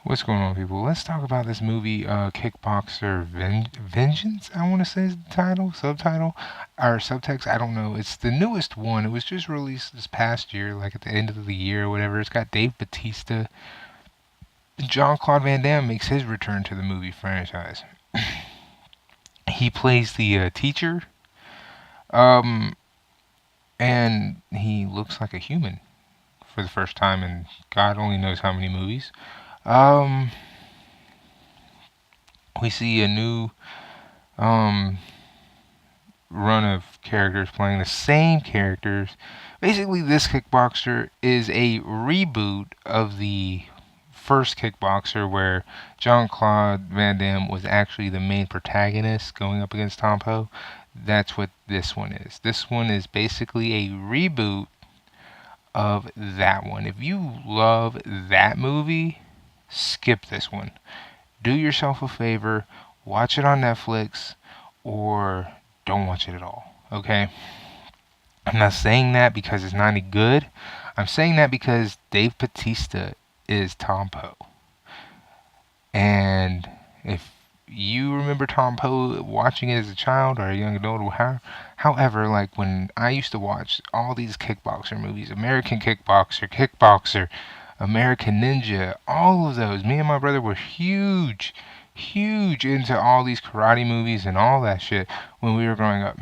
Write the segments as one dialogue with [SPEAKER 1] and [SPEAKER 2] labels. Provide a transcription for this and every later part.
[SPEAKER 1] What's going on, people? Let's talk about this movie, Kickboxer Vengeance, I want to say is the title, subtitle, or subtext. I don't know. It's the newest one. It was just released this past year, like at the end of the year or whatever. It's got Dave Bautista. Jean-Claude Van Damme makes his return to the movie franchise. He plays the teacher, um, and he looks like a human for the first time in God only knows how many movies. Um, we see a new um, run of characters playing the same characters. Basically, this Kickboxer is a reboot of the first Kickboxer, where Jean-Claude Van Damme was actually the main protagonist going up against Tom Poe. That's what this one is. This one is basically a reboot of that one. If you love that movie, skip this one. Do yourself a favor, watch it on Netflix, or don't watch it at all. Okay? I'm not saying that because it's not any good. I'm saying that because Dave Bautista is Tom Poe. And if you remember Tom Poe watching it as a child or a young adult, or however, like when I used to watch all these kickboxer movies, American Kickboxer, Kickboxer, American Ninja, all of those, me and my brother were huge into all these karate movies and all that shit when we were growing up.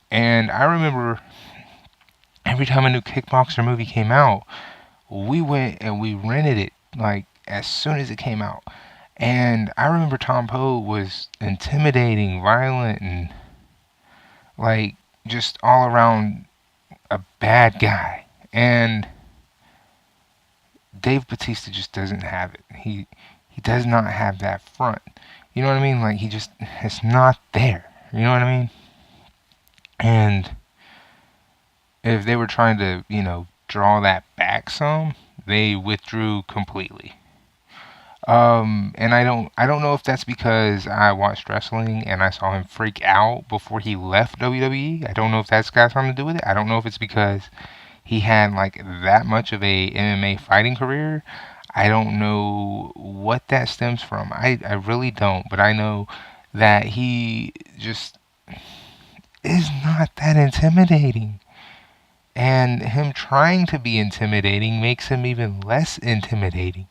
[SPEAKER 1] And I remember every time a new kickboxer movie came out, we went and we rented it like as soon as it came out. And I remember Tom Poe was intimidating, violent, and like just all around a bad guy. And Dave Bautista just doesn't have it. He does not have that front. You know what I mean? Like it's not there. You know what I mean? And if they were trying to, draw that back some, they withdrew completely. And I don't know if that's because I watched wrestling and I saw him freak out before he left WWE. I don't know if that's got something to do with it. I don't know if it's because he had like that much of a MMA fighting career. I don't know what that stems from. I really don't, but I know that he just is not that intimidating. And him trying to be intimidating makes him even less intimidating.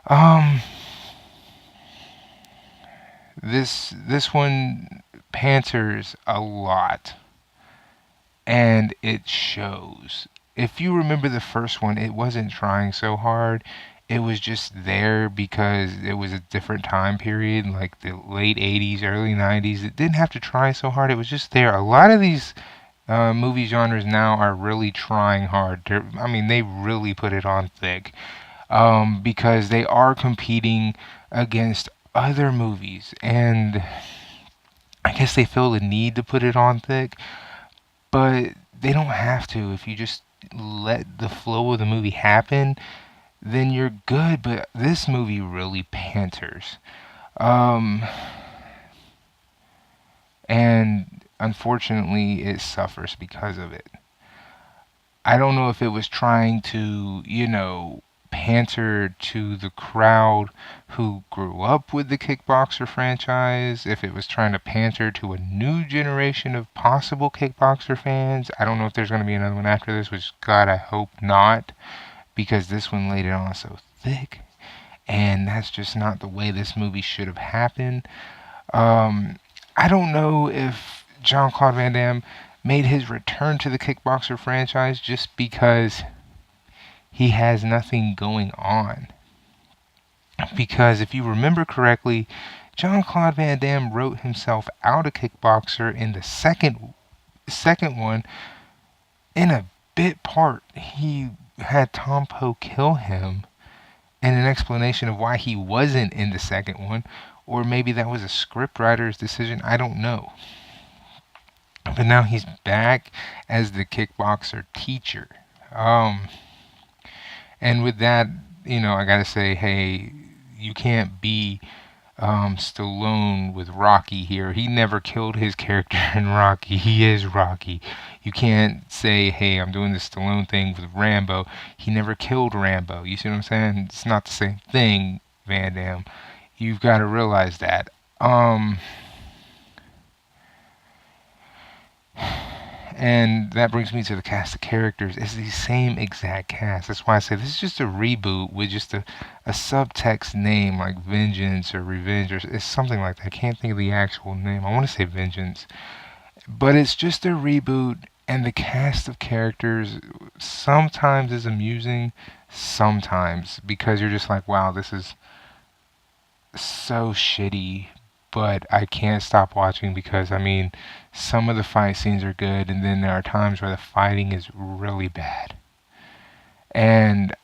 [SPEAKER 1] Um, this one panters a lot, and it shows. If you remember the first one, it wasn't trying so hard. It was just there because it was a different time period, like the late 80s, early 90s. It didn't have to try so hard. It was just there. A lot of these movie genres now are really trying hard. I mean, they really put it on thick, because they are competing against other movies, and I guess they feel the need to put it on thick, but they don't have to. If you just let the flow of the movie happen, then you're good. But this movie really panters. Um, and unfortunately, it suffers because of it. I don't know if it was trying to, pander to the crowd who grew up with the Kickboxer franchise, if it was trying to pander to a new generation of possible Kickboxer fans. I don't know if there's going to be another one after this, which, God, I hope not, because this one laid it on so thick, and that's just not the way this movie should have happened. I don't know if Jean-Claude Van Damme made his return to the Kickboxer franchise just because he has nothing going on. Because if you remember correctly, Jean-Claude Van Damme wrote himself out of Kickboxer in the second one. In a bit part, he had Tom Poe kill him, and an explanation of why he wasn't in the second one, or maybe that was a scriptwriter's decision. I don't know. But now he's back as the Kickboxer teacher. Um, and with that, I gotta say, hey, you can't be Stallone with Rocky here. He never killed his character in Rocky. He is Rocky. You can't say, hey, I'm doing this Stallone thing with Rambo. He never killed Rambo. You see what I'm saying? It's not the same thing, Van Damme. You've got to realize that. Um, and that brings me to the cast of characters. It's the same exact cast. That's why I say this is just a reboot with just a subtext name like Vengeance or Revenge or it's something like that. I can't think of the actual name. I want to say Vengeance. But it's just a reboot, and the cast of characters sometimes is amusing, sometimes because you're just like, wow, this is so shitty, but I can't stop watching because, I mean, some of the fight scenes are good, and then there are times where the fighting is really bad. And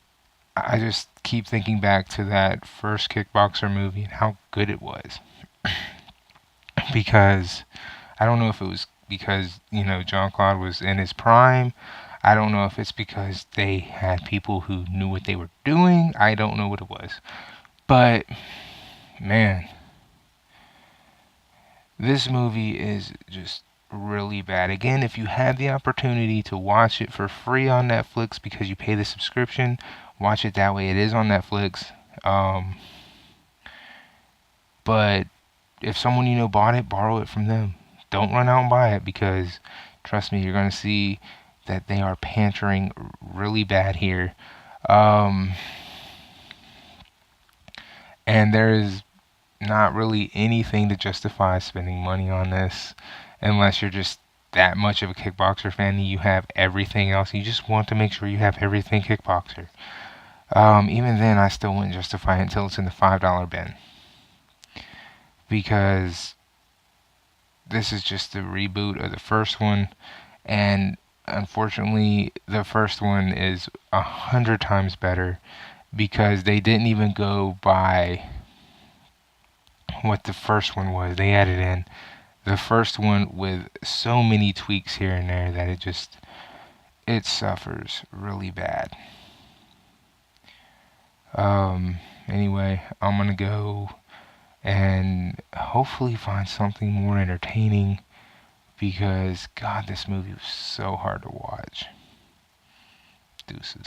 [SPEAKER 1] I just keep thinking back to that first Kickboxer movie and how good it was. Because I don't know if it was because, Jean Claude was in his prime. I don't know if it's because they had people who knew what they were doing. I don't know what it was. But, man, this movie is just really bad. Again, if you have the opportunity to watch it for free on Netflix because you pay the subscription, watch it that way. It is on Netflix. But if someone you know bought it, borrow it from them. Don't run out and buy it because, trust me, you're going to see that they are pantering really bad here. Um, and there is not really anything to justify spending money on this unless you're just that much of a Kickboxer fan and you have everything else. You just want to make sure you have everything Kickboxer. Even then, I still wouldn't justify it until it's in the $5 bin. Because this is just a reboot of the first one, and unfortunately, the first one is 100 times better because they didn't even go by what the first one was. They added in the first one with so many tweaks here and there that it suffers really bad. Anyway, I'm gonna go and hopefully find something more entertaining because God, this movie was so hard to watch. Deuces.